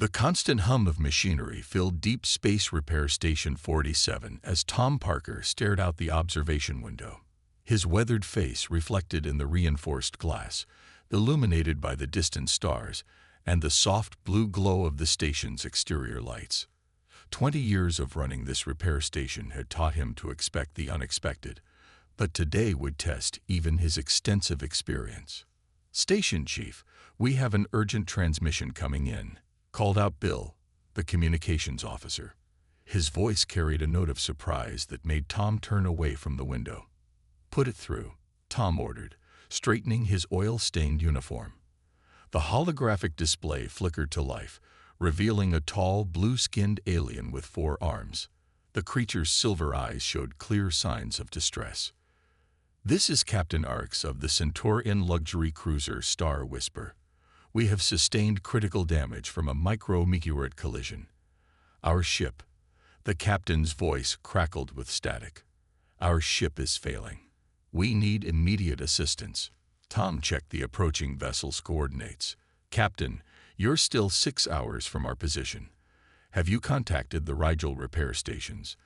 The constant hum of machinery filled Deep Space Repair Station 47 as Tom Parker stared out the observation window. His weathered face reflected in the reinforced glass, illuminated by the distant stars and the soft blue glow of the station's exterior lights. 20 years of running this repair station had taught him to expect the unexpected, but today would test even his extensive experience. "Station Chief, we have an urgent transmission coming in," called out Bill, the communications officer. His voice carried a note of surprise that made Tom turn away from the window. "Put it through," Tom ordered, straightening his oil-stained uniform. The holographic display flickered to life, revealing a tall, blue-skinned alien with 4 arms. The creature's silver eyes showed clear signs of distress. "This is Captain Orcs of the Centaurian luxury cruiser Star Whisper. We have sustained critical damage from a micrometeorite collision. Our ship," the captain's voice crackled with static. "Our ship is failing. We need immediate assistance." Tom checked the approaching vessel's coordinates. "Captain, you're still 6 hours from our position. Have you contacted the Rigel repair stations?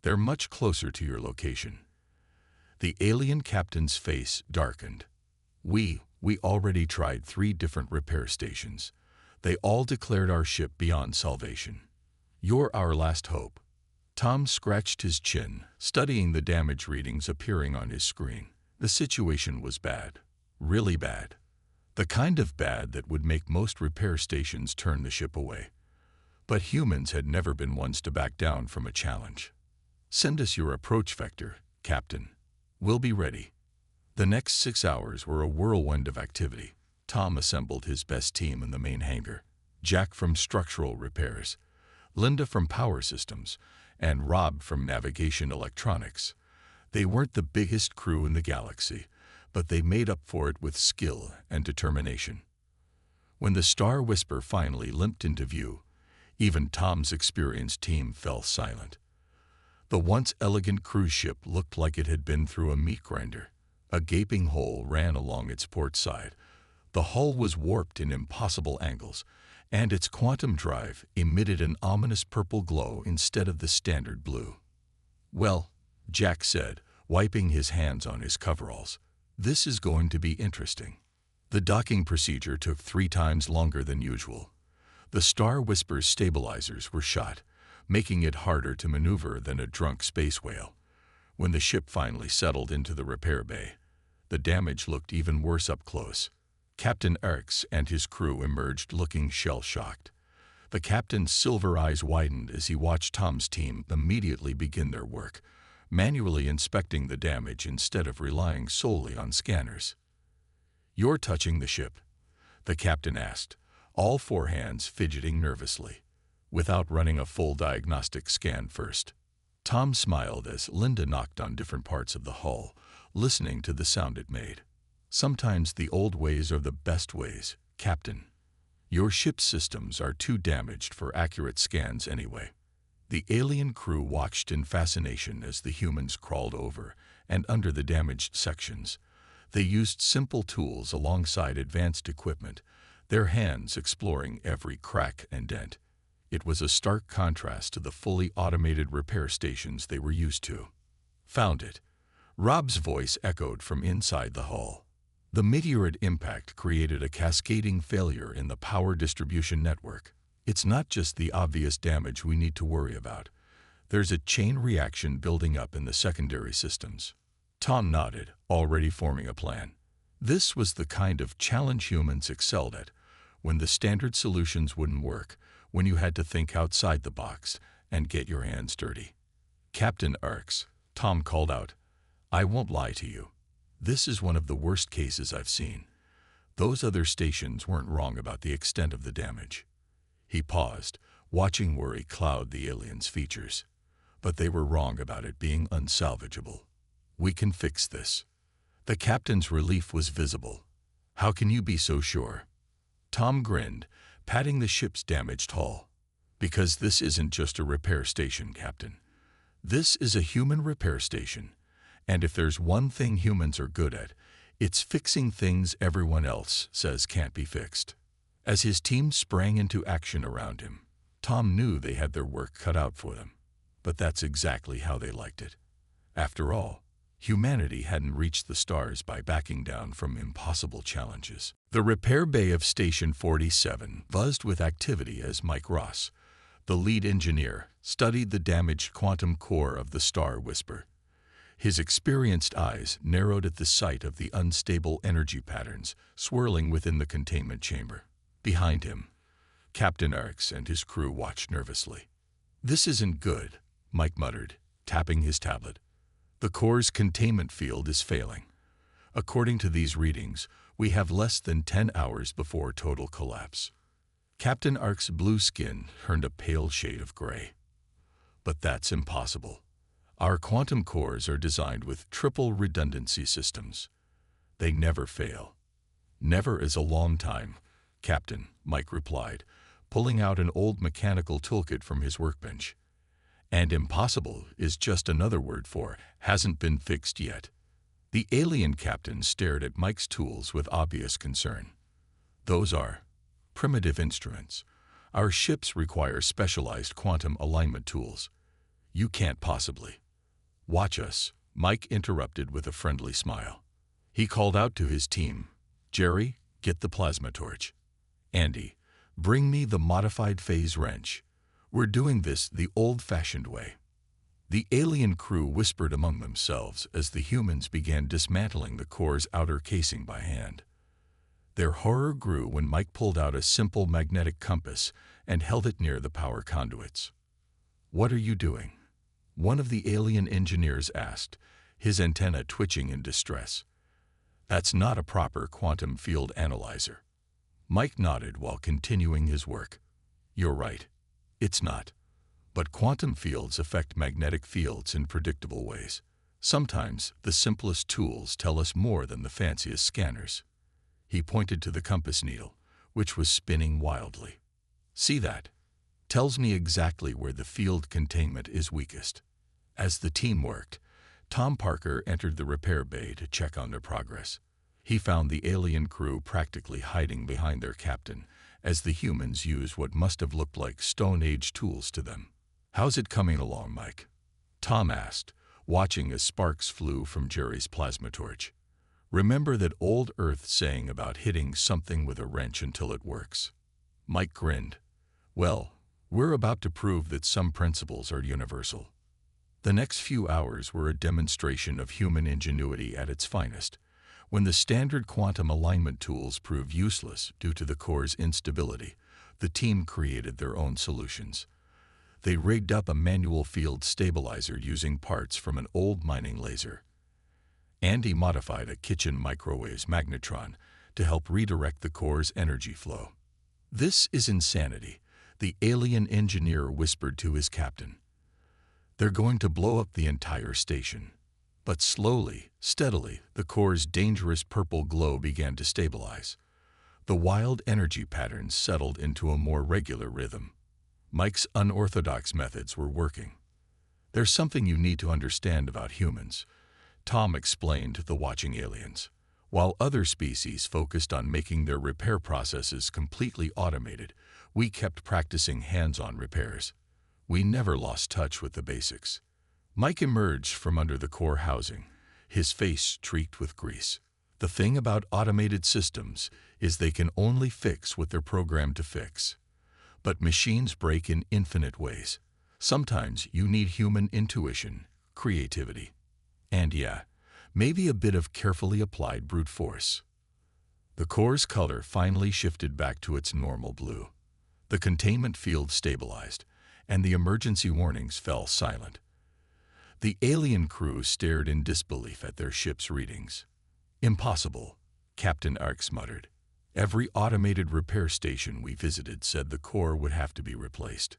They're much closer to your location." The alien captain's face darkened. We already tried 3 different repair stations. They all declared our ship beyond salvation. You're our last hope." Tom scratched his chin, studying the damage readings appearing on his screen. The situation was bad. Really bad. The kind of bad that would make most repair stations turn the ship away. But humans had never been ones to back down from a challenge. "Send us your approach vector, Captain. We'll be ready." The next 6 hours were a whirlwind of activity. Tom assembled his best team in the main hangar. Jack from structural repairs, Linda from power systems, and Rob from navigation electronics. They weren't the biggest crew in the galaxy, but they made up for it with skill and determination. When the Star Whisper finally limped into view, even Tom's experienced team fell silent. The once elegant cruise ship looked like it had been through a meat grinder. A gaping hole ran along its port side. The hull was warped in impossible angles, and its quantum drive emitted an ominous purple glow instead of the standard blue. "Well," Jack said, wiping his hands on his coveralls, "this is going to be interesting." The docking procedure took 3 times longer than usual. The Star Whisper's stabilizers were shot, making it harder to maneuver than a drunk space whale. When the ship finally settled into the repair bay, the damage looked even worse up close. Captain Orcs and his crew emerged looking shell-shocked. The captain's silver eyes widened as he watched Tom's team immediately begin their work, manually inspecting the damage instead of relying solely on scanners. "You're touching the ship?" the captain asked, all 4 hands fidgeting nervously, without running a full diagnostic scan first. Tom smiled as Linda knocked on different parts of the hull, listening to the sound it made. "Sometimes the old ways are the best ways, Captain. Your ship's systems are too damaged for accurate scans anyway." The alien crew watched in fascination as the humans crawled over and under the damaged sections. They used simple tools alongside advanced equipment, their hands exploring every crack and dent. It was a stark contrast to the fully automated repair stations they were used to. "Found it." Rob's voice echoed from inside the hull. The meteorite impact created a cascading failure in the power distribution network. "It's not just the obvious damage we need to worry about. There's a chain reaction building up in the secondary systems." Tom nodded, already forming a plan. This was the kind of challenge humans excelled at, when the standard solutions wouldn't work, when you had to think outside the box and get your hands dirty. "Captain Orcs," Tom called out, "I won't lie to you. This is one of the worst cases I've seen. Those other stations weren't wrong about the extent of the damage." He paused, watching worry cloud the alien's features. "But they were wrong about it being unsalvageable. We can fix this." The captain's relief was visible. "How can you be so sure?" Tom grinned, patting the ship's damaged hull. "Because this isn't just a repair station, Captain. This is a human repair station, and if there's one thing humans are good at, it's fixing things everyone else says can't be fixed." As his team sprang into action around him, Tom knew they had their work cut out for them. But that's exactly how they liked it. After all, humanity hadn't reached the stars by backing down from impossible challenges. The repair bay of Station 47 buzzed with activity as Mike Ross, the lead engineer, studied the damaged quantum core of the Star Whisper. His experienced eyes narrowed at the sight of the unstable energy patterns swirling within the containment chamber. Behind him, Captain Orcs and his crew watched nervously. "This isn't good," Mike muttered, tapping his tablet. "The core's containment field is failing. According to these readings, we have less than 10 hours before total collapse." Captain Ark's blue skin turned a pale shade of gray. "But that's impossible. Our quantum cores are designed with triple redundancy systems. They never fail." "Never is a long time, Captain," Mike replied, pulling out an old mechanical toolkit from his workbench. "And impossible is just another word for hasn't been fixed yet." The alien captain stared at Mike's tools with obvious concern. "Those are primitive instruments. Our ships require specialized quantum alignment tools. You can't possibly." "Watch us," Mike interrupted with a friendly smile. He called out to his team, "Jerry, get the plasma torch. Andy, bring me the modified phase wrench. We're doing this the old-fashioned way." The alien crew whispered among themselves as the humans began dismantling the core's outer casing by hand. Their horror grew when Mike pulled out a simple magnetic compass and held it near the power conduits. "What are you doing?" one of the alien engineers asked, his antenna twitching in distress. "That's not a proper quantum field analyzer." Mike nodded while continuing his work. "You're right. It's not. But quantum fields affect magnetic fields in predictable ways. Sometimes the simplest tools tell us more than the fanciest scanners." He pointed to the compass needle, which was spinning wildly. "See that? Tells me exactly where the field containment is weakest." As the team worked, Tom Parker entered the repair bay to check on their progress. He found the alien crew practically hiding behind their captain, as the humans used what must have looked like Stone Age tools to them. "How's it coming along, Mike?" Tom asked, watching as sparks flew from Jerry's plasma torch. "Remember that old Earth saying about hitting something with a wrench until it works?" Mike grinned. "Well, we're about to prove that some principles are universal." The next few hours were a demonstration of human ingenuity at its finest. When the standard quantum alignment tools proved useless due to the core's instability, the team created their own solutions. They rigged up a manual field stabilizer using parts from an old mining laser. Andy modified a kitchen microwave's magnetron to help redirect the core's energy flow. "This is insanity," the alien engineer whispered to his captain. "They're going to blow up the entire station." But slowly, steadily, the core's dangerous purple glow began to stabilize. The wild energy patterns settled into a more regular rhythm. Mike's unorthodox methods were working. "There's something you need to understand about humans," Tom explained to the watching aliens. "While other species focused on making their repair processes completely automated, we kept practicing hands-on repairs. We never lost touch with the basics." Mike emerged from under the core housing, his face streaked with grease. "The thing about automated systems is they can only fix what they're programmed to fix. But machines break in infinite ways. Sometimes you need human intuition, creativity, and maybe a bit of carefully applied brute force." The core's color finally shifted back to its normal blue. The containment field stabilized, and the emergency warnings fell silent. The alien crew stared in disbelief at their ship's readings. "Impossible," Captain Arx muttered. "Every automated repair station we visited said the core would have to be replaced.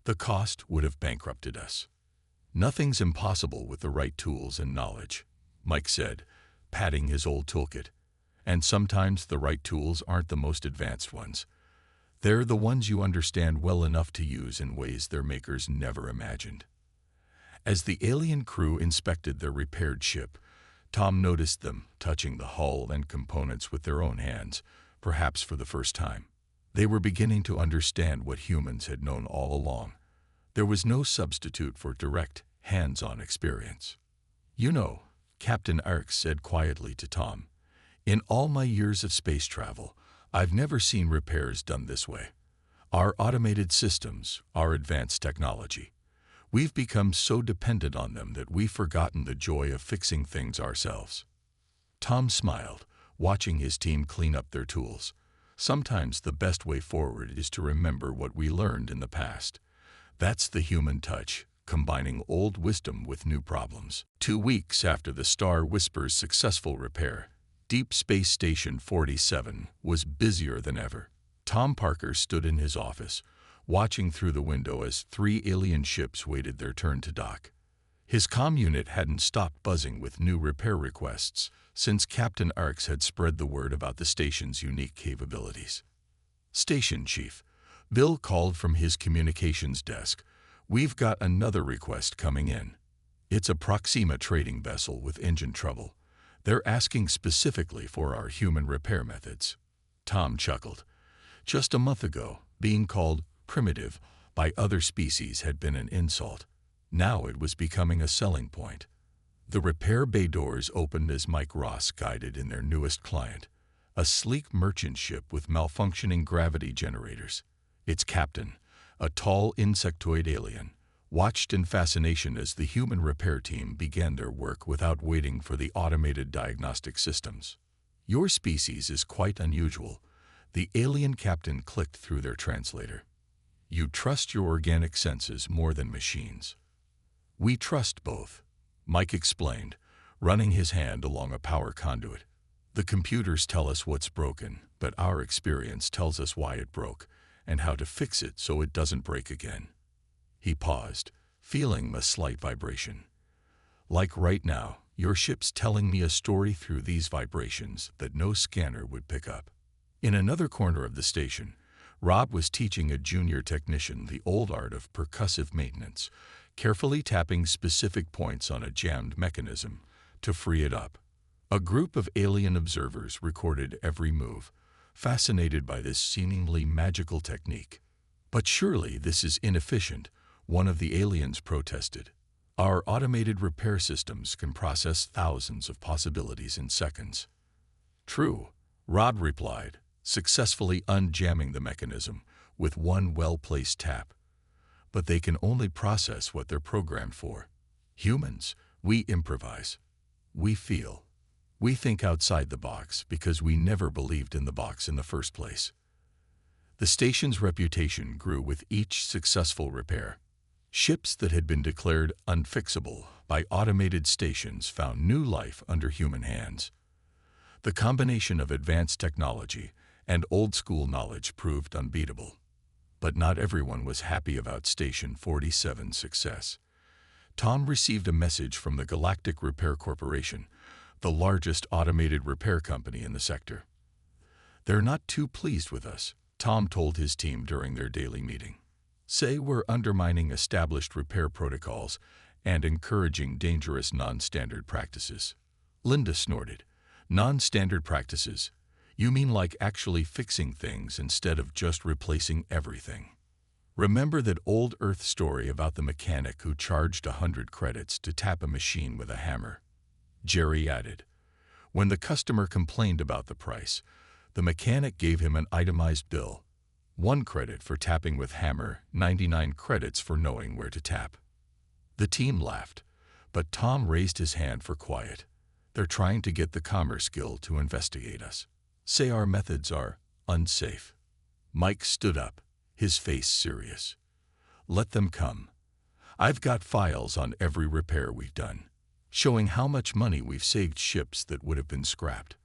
The cost would have bankrupted us." "Nothing's impossible with the right tools and knowledge," Mike said, patting his old toolkit. "And sometimes the right tools aren't the most advanced ones. They're the ones you understand well enough to use in ways their makers never imagined." As the alien crew inspected their repaired ship, Tom noticed them touching the hull and components with their own hands, perhaps for the first time. They were beginning to understand what humans had known all along. There was no substitute for direct, hands-on experience. "You know," Captain Orcs said quietly to Tom, "in all my years of space travel, I've never seen repairs done this way. Our automated systems, our advanced technology. We've become so dependent on them that we've forgotten the joy of fixing things ourselves." Tom smiled, watching his team clean up their tools. Sometimes the best way forward is to remember what we learned in the past. That's the human touch, combining old wisdom with new problems. 2 weeks after the Star Whisper's successful repair, Deep Space Station 47 was busier than ever. Tom Parker stood in his office, watching through the window as 3 alien ships waited their turn to dock. His comm unit hadn't stopped buzzing with new repair requests since Captain Orcs had spread the word about the station's unique capabilities. "Station Chief," Bill called from his communications desk, "we've got another request coming in. It's a Proxima trading vessel with engine trouble. They're asking specifically for our human repair methods." Tom chuckled. Just a month ago, being called primitive by other species had been an insult. Now it was becoming a selling point. The repair bay doors opened as Mike Ross guided in their newest client, a sleek merchant ship with malfunctioning gravity generators. Its captain, a tall insectoid alien, watched in fascination as the human repair team began their work without waiting for the automated diagnostic systems. "Your species is quite unusual," the alien captain clicked through their translator. "You trust your organic senses more than machines." "We trust both," Mike explained, running his hand along a power conduit. "The computers tell us what's broken, but our experience tells us why it broke and how to fix it so it doesn't break again." He paused, feeling a slight vibration. "Like right now, your ship's telling me a story through these vibrations that no scanner would pick up." In another corner of the station, Rob was teaching a junior technician the old art of percussive maintenance, carefully tapping specific points on a jammed mechanism to free it up. A group of alien observers recorded every move, fascinated by this seemingly magical technique. "But surely this is inefficient," one of the aliens protested. "Our automated repair systems can process thousands of possibilities in seconds." "True," Rob replied, successfully unjamming the mechanism with one well-placed tap. "But they can only process what they're programmed for. Humans, we improvise. We feel. We think outside the box because we never believed in the box in the first place." The station's reputation grew with each successful repair. Ships that had been declared unfixable by automated stations found new life under human hands. The combination of advanced technology and old-school knowledge proved unbeatable. But not everyone was happy about Station 47's success. Tom received a message from the Galactic Repair Corporation, the largest automated repair company in the sector. "They're not too pleased with us," Tom told his team during their daily meeting. "Say we're undermining established repair protocols and encouraging dangerous non-standard practices." Linda snorted. "Non-standard practices? You mean like actually fixing things instead of just replacing everything? Remember that old Earth story about the mechanic who charged 100 credits to tap a machine with a hammer?" Jerry added. "When the customer complained about the price, the mechanic gave him an itemized bill. 1 credit for tapping with hammer, 99 credits for knowing where to tap." The team laughed, but Tom raised his hand for quiet. "They're trying to get the Commerce Guild to investigate us. Say our methods are unsafe." Mike stood up, his face serious. "Let them come. I've got files on every repair we've done, showing how much money we've saved ships that would have been scrapped,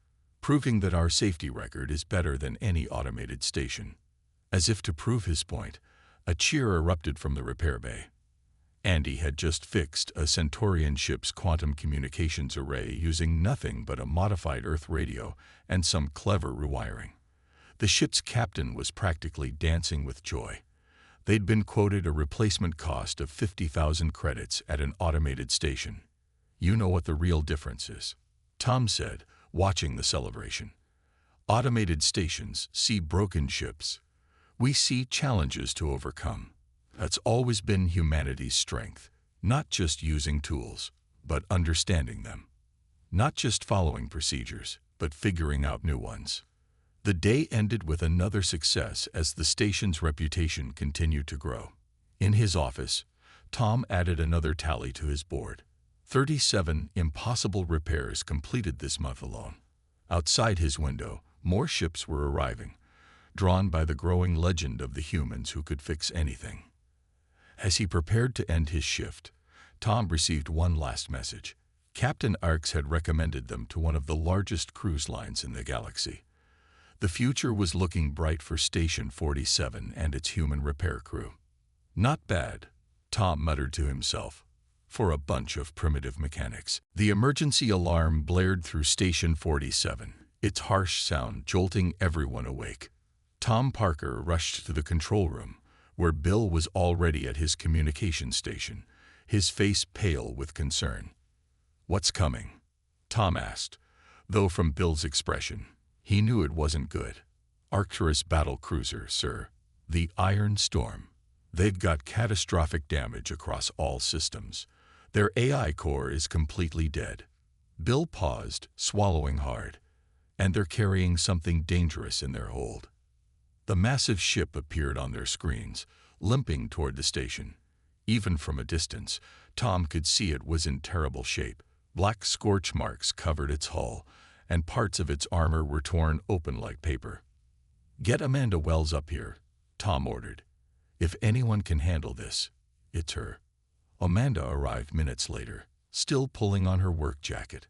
proving that our safety record is better than any automated station." As if to prove his point, a cheer erupted from the repair bay. Andy had just fixed a Centaurian ship's quantum communications array using nothing but a modified Earth radio and some clever rewiring. The ship's captain was practically dancing with joy. They'd been quoted a replacement cost of 50,000 credits at an automated station. "You know what the real difference is," Tom said, watching the celebration. "Automated stations see broken ships. We see challenges to overcome. That's always been humanity's strength, not just using tools, but understanding them. Not just following procedures, but figuring out new ones. The day ended with another success as the station's reputation continued to grow. In his office, Tom added another tally to his board. 37 impossible repairs completed this month alone. Outside his window, more ships were arriving, drawn by the growing legend of the humans who could fix anything. As he prepared to end his shift, Tom received one last message. Captain Orcs had recommended them to one of the largest cruise lines in the galaxy. The future was looking bright for Station 47 and its human repair crew. Not bad, Tom muttered to himself, for a bunch of primitive mechanics. The emergency alarm blared through Station 47, its harsh sound jolting everyone awake. Tom Parker rushed to the control room, where Bill was already at his communication station, his face pale with concern. "What's coming?" Tom asked, though from Bill's expression, he knew it wasn't good. "Arcturus battle cruiser, sir. The Iron Storm. They've got catastrophic damage across all systems. Their AI core is completely dead." Bill paused, swallowing hard. "And they're carrying something dangerous in their hold." The massive ship appeared on their screens, limping toward the station. Even from a distance, Tom could see it was in terrible shape. Black scorch marks covered its hull, and parts of its armor were torn open like paper. "Get Amanda Wells up here," Tom ordered. "If anyone can handle this, it's her." Amanda arrived minutes later, still pulling on her work jacket.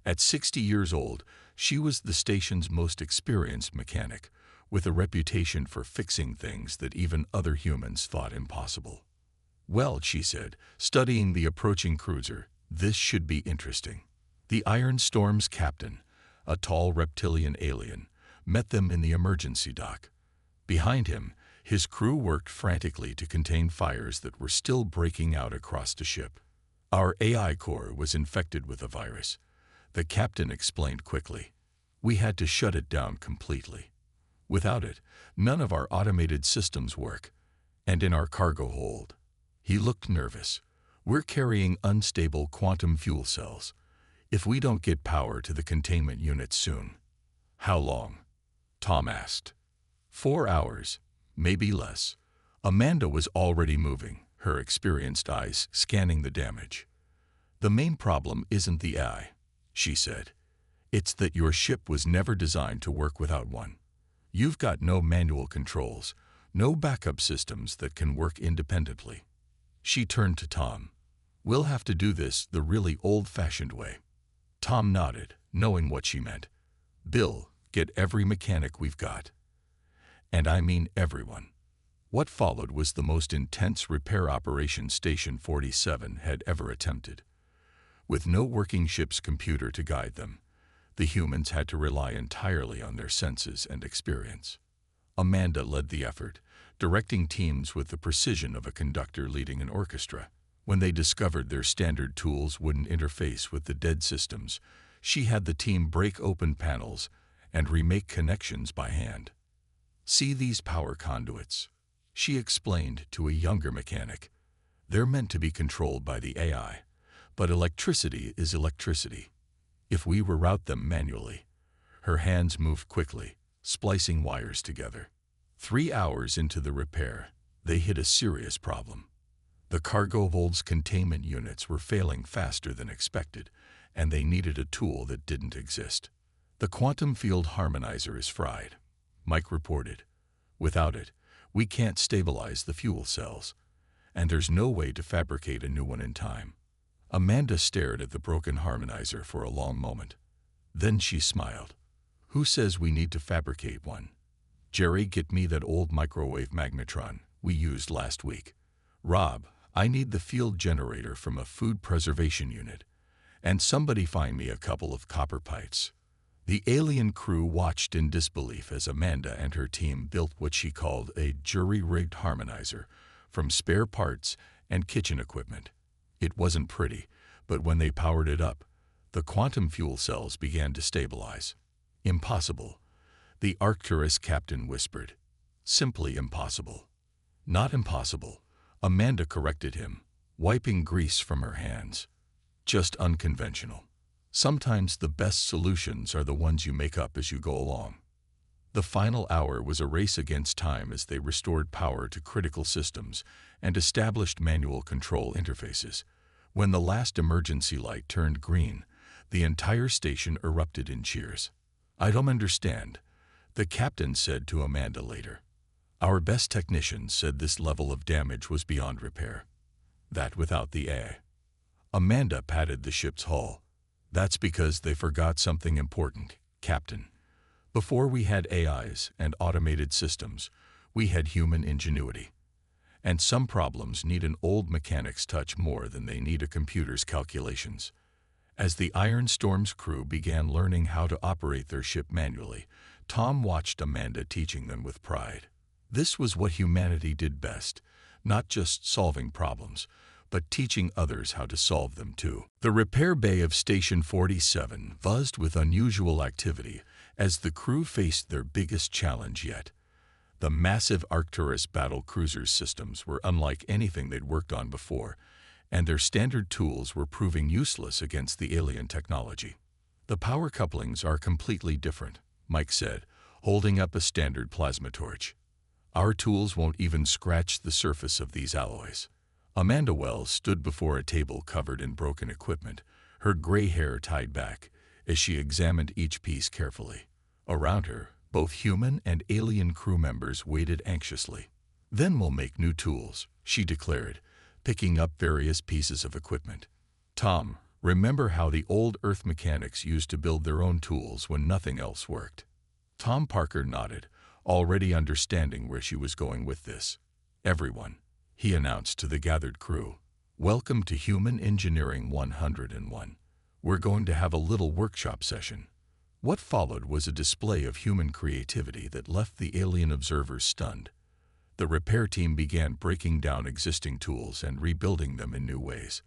At 60 years old, she was the station's most experienced mechanic, with a reputation for fixing things that even other humans thought impossible. "Well," she said, studying the approaching cruiser, "this should be interesting." The Iron Storm's captain, a tall reptilian alien, met them in the emergency dock. Behind him, his crew worked frantically to contain fires that were still breaking out across the ship. "Our AI core was infected with a virus," the captain explained quickly. "We had to shut it down completely. Without it, none of our automated systems work. And in our cargo hold." He looked nervous. "We're carrying unstable quantum fuel cells. If we don't get power to the containment units soon." "How long?" Tom asked. 4 hours, maybe less." Amanda was already moving, her experienced eyes scanning the damage. "The main problem isn't the AI," she said. "It's that your ship was never designed to work without one. You've got no manual controls, no backup systems that can work independently." She turned to Tom. "We'll have to do this the really old-fashioned way." Tom nodded, knowing what she meant. "Bill, get every mechanic we've got. And I mean everyone." What followed was the most intense repair operation Station 47 had ever attempted. With no working ship's computer to guide them, the humans had to rely entirely on their senses and experience. Amanda led the effort, directing teams with the precision of a conductor leading an orchestra. When they discovered their standard tools wouldn't interface with the dead systems, she had the team break open panels and remake connections by hand. "See these power conduits," she explained to a younger mechanic. "They're meant to be controlled by the AI, but electricity is electricity. If we reroute them manually." Her hands moved quickly, splicing wires together. 3 hours into the repair, they hit a serious problem. The cargo hold's containment units were failing faster than expected, and they needed a tool that didn't exist. "The quantum field harmonizer is fried," Mike reported. "Without it, we can't stabilize the fuel cells, and there's no way to fabricate a new one in time." Amanda stared at the broken harmonizer for a long moment. Then she smiled. "Who says we need to fabricate one? Jerry, get me that old microwave magnetron we used last week. Rob, I need the field generator from a food preservation unit. And somebody find me a couple of copper pipes." The alien crew watched in disbelief as Amanda and her team built what she called a jury-rigged harmonizer from spare parts and kitchen equipment. It wasn't pretty, but when they powered it up, the quantum fuel cells began to stabilize. "Impossible," the Arcturus captain whispered. Simply impossible. Not impossible, Amanda corrected him, wiping grease from her hands. Just unconventional. Sometimes the best solutions are the ones you make up as you go along. The final hour was a race against time as they restored power to critical systems and established manual control interfaces. When the last emergency light turned green, the entire station erupted in cheers. "I don't understand," the captain said to Amanda later. "Our best technicians said this level of damage was beyond repair. That without the AI." Amanda patted the ship's hull. "That's because they forgot something important, Captain. Before we had AIs and automated systems, we had human ingenuity. And some problems need an old mechanic's touch more than they need a computer's calculations." As the Iron Storm's crew began learning how to operate their ship manually, Tom watched Amanda teaching them with pride. This was what humanity did best, not just solving problems, but teaching others how to solve them too. The repair bay of Station 47 buzzed with unusual activity as the crew faced their biggest challenge yet. The massive Arcturus battle cruisers systems were unlike anything they'd worked on before, and their standard tools were proving useless against the alien technology. "The power couplings are completely different," Mike said, holding up a standard plasma torch. "Our tools won't even scratch the surface of these alloys." Amanda Wells stood before a table covered in broken equipment, her gray hair tied back, as she examined each piece carefully. Around her, both human and alien crew members waited anxiously. "Then we'll make new tools," she declared, picking up various pieces of equipment. "Tom, remember how the old Earth mechanics used to build their own tools when nothing else worked?" Tom Parker nodded, already understanding where she was going with this. "Everyone," he announced to the gathered crew, "welcome to Human Engineering 101. We're going to have a little workshop session." What followed was a display of human creativity that left the alien observers stunned. The repair team began breaking down existing tools and rebuilding them in new ways.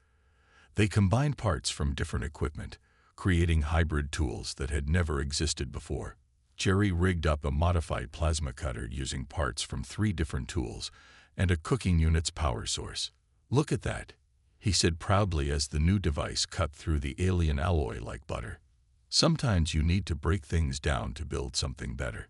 They combined parts from different equipment, creating hybrid tools that had never existed before. Jerry rigged up a modified plasma cutter using parts from 3 different tools and a cooking unit's power source. "Look at that," he said proudly as the new device cut through the alien alloy like butter. "Sometimes you need to break things down to build something better."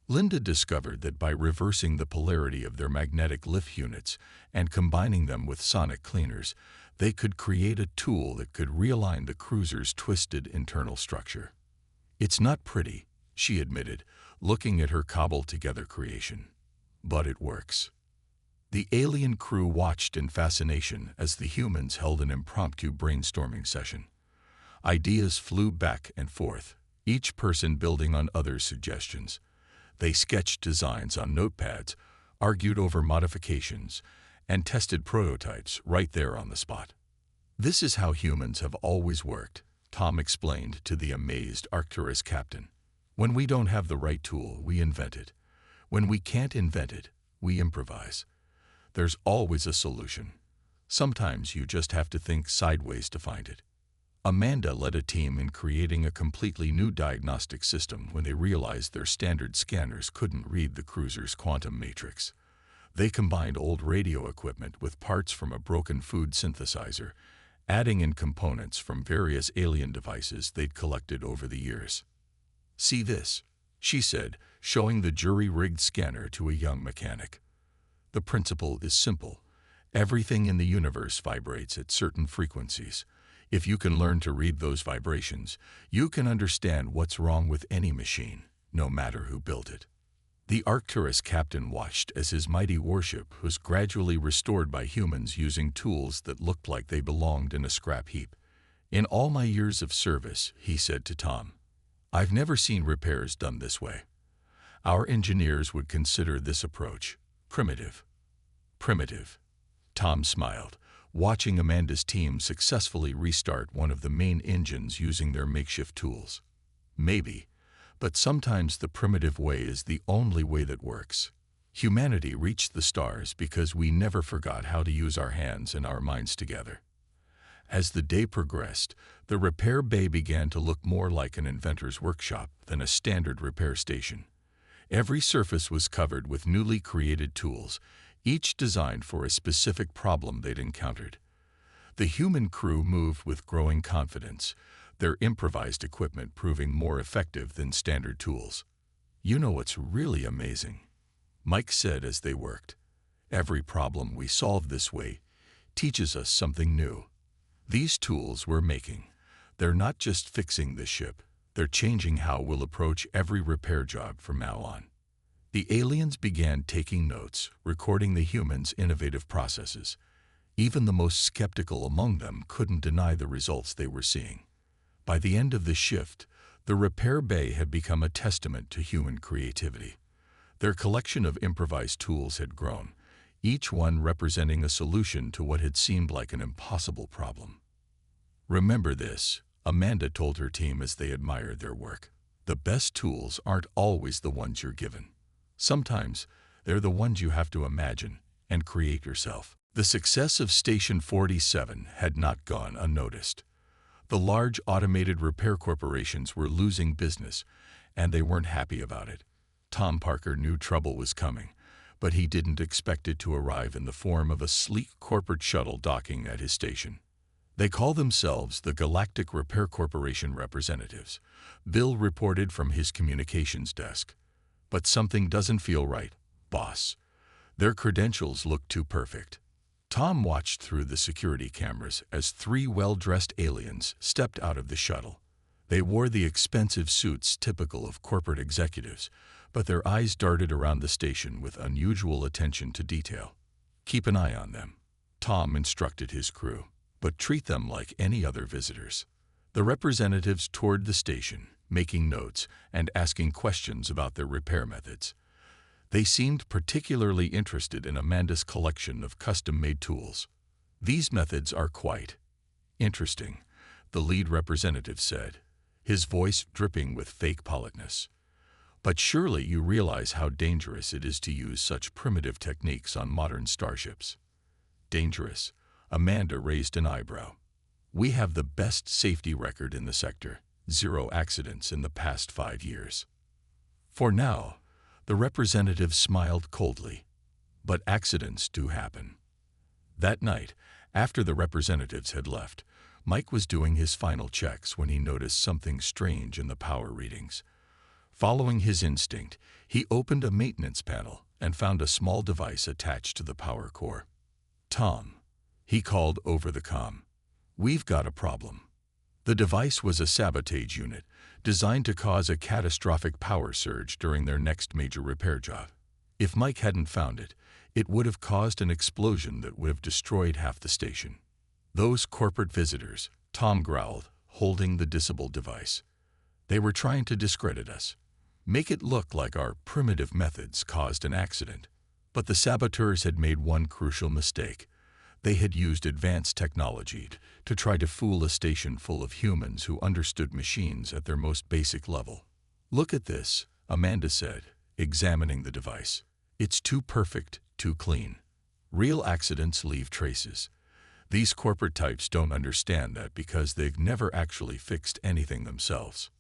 Linda discovered that by reversing the polarity of their magnetic lift units and combining them with sonic cleaners, they could create a tool that could realign the cruiser's twisted internal structure. "It's not pretty," she admitted, looking at her cobbled-together creation. "But it works." The alien crew watched in fascination as the humans held an impromptu brainstorming session. Ideas flew back and forth, each person building on others' suggestions. They sketched designs on notepads, argued over modifications, and tested prototypes right there on the spot. "This is how humans have always worked," Tom explained to the amazed Arcturus captain. "When we don't have the right tool, we invent it. When we can't invent it, we improvise. There's always a solution. Sometimes you just have to think sideways to find it." Amanda led a team in creating a completely new diagnostic system when they realized their standard scanners couldn't read the cruiser's quantum matrix. They combined old radio equipment with parts from a broken food synthesizer, adding in components from various alien devices they'd collected over the years. "See this," she said, showing the jury-rigged scanner to a young mechanic. "The principle is simple. Everything in the universe vibrates at certain frequencies. If you can learn to read those vibrations, you can understand what's wrong with any machine, no matter who built it." The Arcturus captain watched as his mighty warship was gradually restored by humans using tools that looked like they belonged in a scrap heap. "In all my years of service," he said to Tom, "I've never seen repairs done this way. Our engineers would consider this approach primitive." "Primitive," Tom smiled, watching Amanda's team successfully restart one of the main engines using their makeshift tools. "Maybe, but sometimes the primitive way is the only way that works. Humanity reached the stars because we never forgot how to use our hands and our minds together." As the day progressed, the repair bay began to look more like an inventor's workshop than a standard repair station. Every surface was covered with newly created tools, each designed for a specific problem they'd encountered. The human crew moved with growing confidence, their improvised equipment proving more effective than standard tools. "You know what's really amazing?" Mike said as they worked. "Every problem we solve this way teaches us something new. These tools we're making, they're not just fixing the ship, they're changing how we'll approach every repair job from now on." The aliens began taking notes, recording the humans' innovative processes. Even the most skeptical among them couldn't deny the results they were seeing. By the end of the shift, the repair bay had become a testament to human creativity. Their collection of improvised tools had grown, each one representing a solution to what had seemed like an impossible problem. "Remember this," Amanda told her team as they admired their work. "The best tools aren't always the ones you're given. Sometimes they're the ones you have to imagine and create yourself." The success of Station 47 had not gone unnoticed. The large automated repair corporations were losing business, and they weren't happy about it. Tom Parker knew trouble was coming, but he didn't expect it to arrive in the form of a sleek corporate shuttle docking at his station. "They call themselves the Galactic Repair Corporation representatives," Bill reported from his communications desk. "But something doesn't feel right, boss. Their credentials look too perfect." Tom watched through the security cameras as 3 well-dressed aliens stepped out of the shuttle. They wore the expensive suits typical of corporate executives, but their eyes darted around the station with unusual attention to detail. "Keep an eye on them," Tom instructed his crew, "but treat them like any other visitors." The representatives toured the station, making notes and asking questions about their repair methods. They seemed particularly interested in Amanda's collection of custom-made tools. "These methods are quite interesting," the lead representative said, his voice dripping with fake politeness. "But surely you realize how dangerous it is to use such primitive techniques on modern starships." "Dangerous?" Amanda raised an eyebrow. "We have the best safety record in the sector, 0 accidents in the past 5 years." For now, the representative smiled coldly. "But accidents do happen." That night, after the representatives had left, Mike was doing his final checks when he noticed something strange in the power readings. Following his instinct, he opened a maintenance panel and found a small device attached to the power core. "Tom," he called over the comm, "we've got a problem." The device was a sabotage unit designed to cause a catastrophic power surge during their next major repair job. If Mike hadn't found it, it would have caused an explosion that would have destroyed half the station. "Those corporate visitors," Tom growled, holding the disabled device. "They were trying to discredit us, make it look like our primitive methods caused an accident. But the saboteurs had made one crucial mistake. They had used advanced technology to try to fool a station full of humans who understood machines at their most basic level." "Look at this," Amanda said, examining the device. "It's too perfect, too clean. Real accidents leave traces. These corporate types don't understand that because they've never actually fixed anything themselves."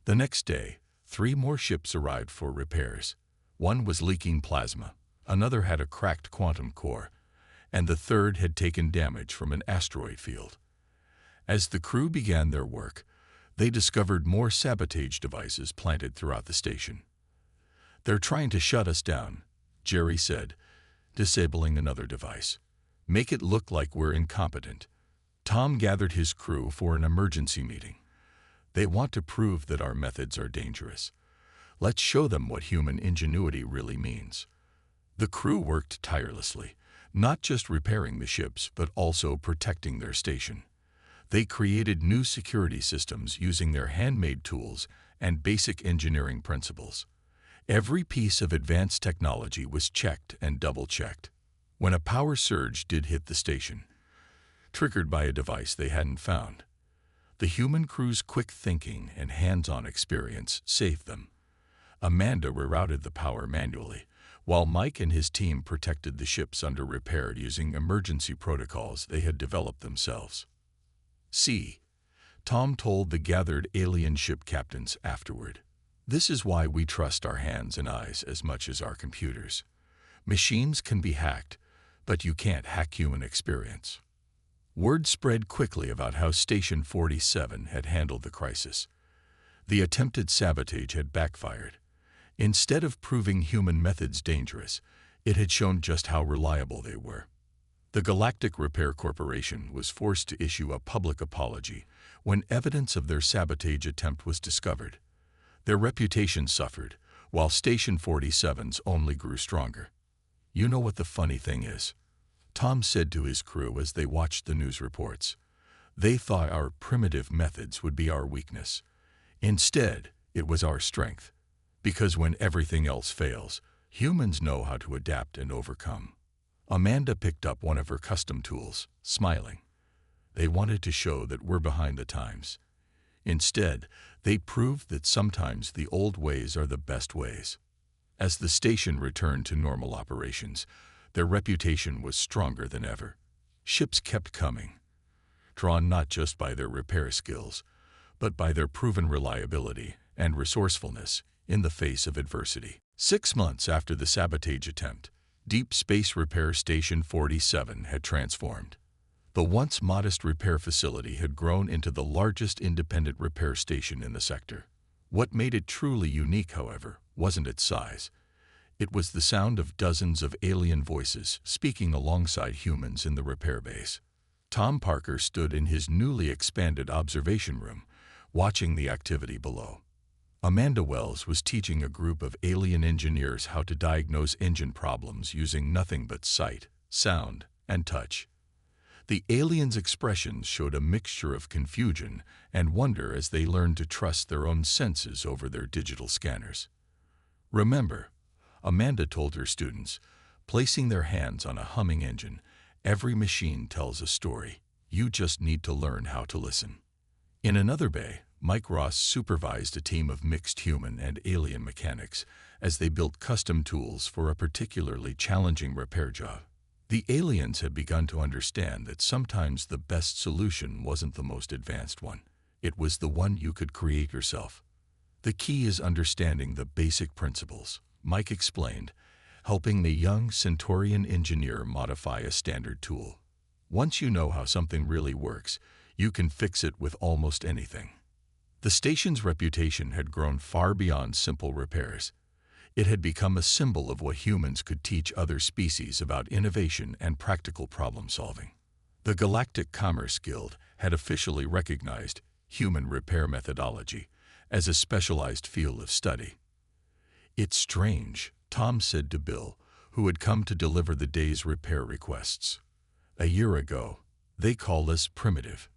The next day, 3 more ships arrived for repairs. One was leaking plasma, another had a cracked quantum core, and the third had taken damage from an asteroid field. As the crew began their work, they discovered more sabotage devices planted throughout the station. "They're trying to shut us down," Jerry said, disabling another device. "Make it look like we're incompetent." Tom gathered his crew for an emergency meeting. "They want to prove that our methods are dangerous. Let's show them what human ingenuity really means." The crew worked tirelessly, not just repairing the ships, but also protecting their station. They created new security systems using their handmade tools and basic engineering principles. Every piece of advanced technology was checked and double-checked. When a power surge did hit the station, triggered by a device they hadn't found, the human crew's quick thinking and hands-on experience saved them. Amanda rerouted the power manually, while Mike and his team protected the ships under repair using emergency protocols they had developed themselves. "See," Tom told the gathered alien ship captains afterward. This is why we trust our hands and eyes as much as our computers. Machines can be hacked, but you can't hack human experience. Word spread quickly about how Station 47 had handled the crisis. The attempted sabotage had backfired. Instead of proving human methods dangerous, it had shown just how reliable they were. The Galactic Repair Corporation was forced to issue a public apology when evidence of their sabotage attempt was discovered. Their reputation suffered, while Station 47's only grew stronger. You know what the funny thing is? Tom said to his crew as they watched the news reports. They thought our primitive methods would be our weakness. Instead, it was our strength. Because when everything else fails, humans know how to adapt and overcome. Amanda picked up one of her custom tools, smiling. They wanted to show that we're behind the times. Instead, they proved that sometimes the old ways are the best ways. As the station returned to normal operations, their reputation was stronger than ever. Ships kept coming, drawn not just by their repair skills, but by their proven reliability and resourcefulness in the face of adversity. 6 months after the sabotage attempt, Deep Space Repair Station 47 had transformed. The once modest repair facility had grown into the largest independent repair station in the sector. What made it truly unique, however, wasn't its size. It was the sound of dozens of alien voices speaking alongside humans in the repair base. Tom Parker stood in his newly expanded observation room, watching the activity below. Amanda Wells was teaching a group of alien engineers how to diagnose engine problems using nothing but sight, sound, and touch. The aliens' expressions showed a mixture of confusion and wonder as they learned to trust their own senses over their digital scanners. Remember, Amanda told her students, placing their hands on a humming engine, every machine tells a story. You just need to learn how to listen. In another bay, Mike Ross supervised a team of mixed human and alien mechanics as they built custom tools for a particularly challenging repair job. The aliens had begun to understand that sometimes the best solution wasn't the most advanced one. It was the one you could create yourself. The key is understanding the basic principles, Mike explained, helping the young Centaurian engineer modify a standard tool. Once you know how something really works, you can fix it with almost anything. The station's reputation had grown far beyond simple repairs. It had become a symbol of what humans could teach other species about innovation and practical problem-solving. The Galactic Commerce Guild had officially recognized human repair methodology as a specialized field of study. "It's strange," Tom said to Bill, who had come to deliver the day's repair requests. "A year ago, they called us primitive.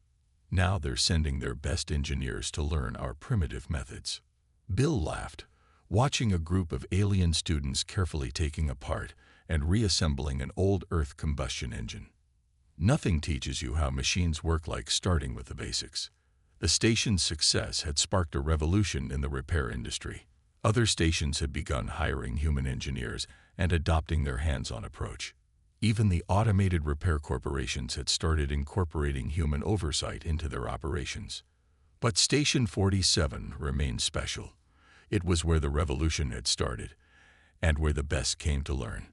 Now they're sending their best engineers to learn our primitive methods." Bill laughed, watching a group of alien students carefully taking apart and reassembling an old Earth combustion engine. Nothing teaches you how machines work like starting with the basics. The station's success had sparked a revolution in the repair industry. Other stations had begun hiring human engineers and adopting their hands-on approach. Even the automated repair corporations had started incorporating human oversight into their operations. But Station 47 remained special. It was where the revolution had started, and where the best came to learn.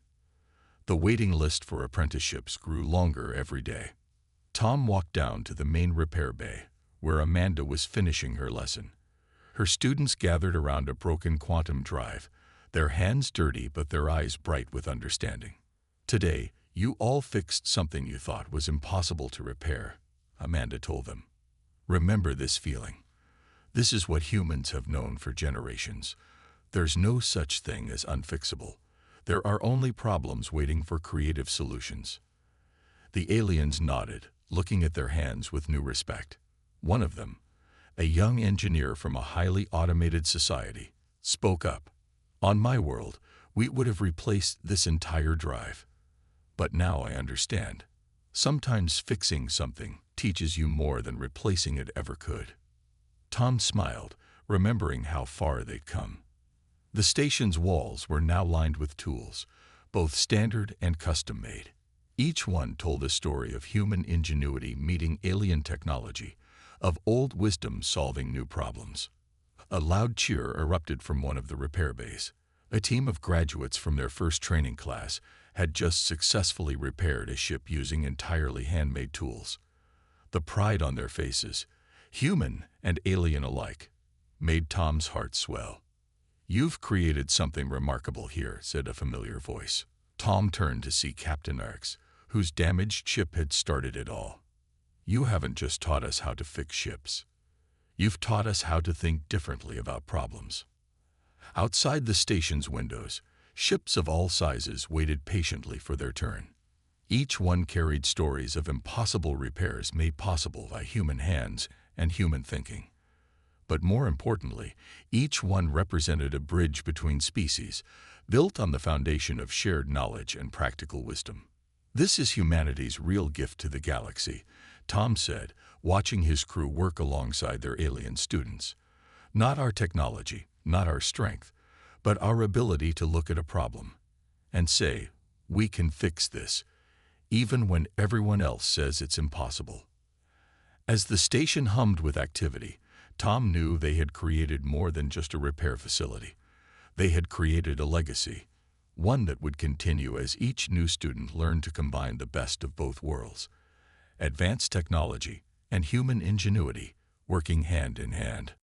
The waiting list for apprenticeships grew longer every day. Tom walked down to the main repair bay, where Amanda was finishing her lesson. Her students gathered around a broken quantum drive, their hands dirty but their eyes bright with understanding. "Today, you all fixed something you thought was impossible to repair," Amanda told them. "Remember this feeling. This is what humans have known for generations. There's no such thing as unfixable. There are only problems waiting for creative solutions." The aliens nodded, looking at their hands with new respect. One of them, a young engineer from a highly automated society, spoke up. "On my world, we would have replaced this entire drive. But now I understand. Sometimes fixing something teaches you more than replacing it ever could." Tom smiled, remembering how far they'd come. The station's walls were now lined with tools, both standard and custom-made. Each one told a story of human ingenuity meeting alien technology, of old wisdom solving new problems. A loud cheer erupted from one of the repair bays. A team of graduates from their first training class had just successfully repaired a ship using entirely handmade tools. The pride on their faces, human and alien alike, made Tom's heart swell. "You've created something remarkable here," said a familiar voice. Tom turned to see Captain Orcs, whose damaged ship had started it all. "You haven't just taught us how to fix ships. You've taught us how to think differently about problems." Outside the station's windows, ships of all sizes waited patiently for their turn. Each one carried stories of impossible repairs made possible by human hands and human thinking. But more importantly, each one represented a bridge between species, built on the foundation of shared knowledge and practical wisdom. "This is humanity's real gift to the galaxy," Tom said, watching his crew work alongside their alien students. "Not our technology, not our strength, but our ability to look at a problem and say, 'We can fix this,' even when everyone else says it's impossible." As the station hummed with activity, Tom knew they had created more than just a repair facility. They had created a legacy, one that would continue as each new student learned to combine the best of both worlds: advanced technology and human ingenuity working hand in hand.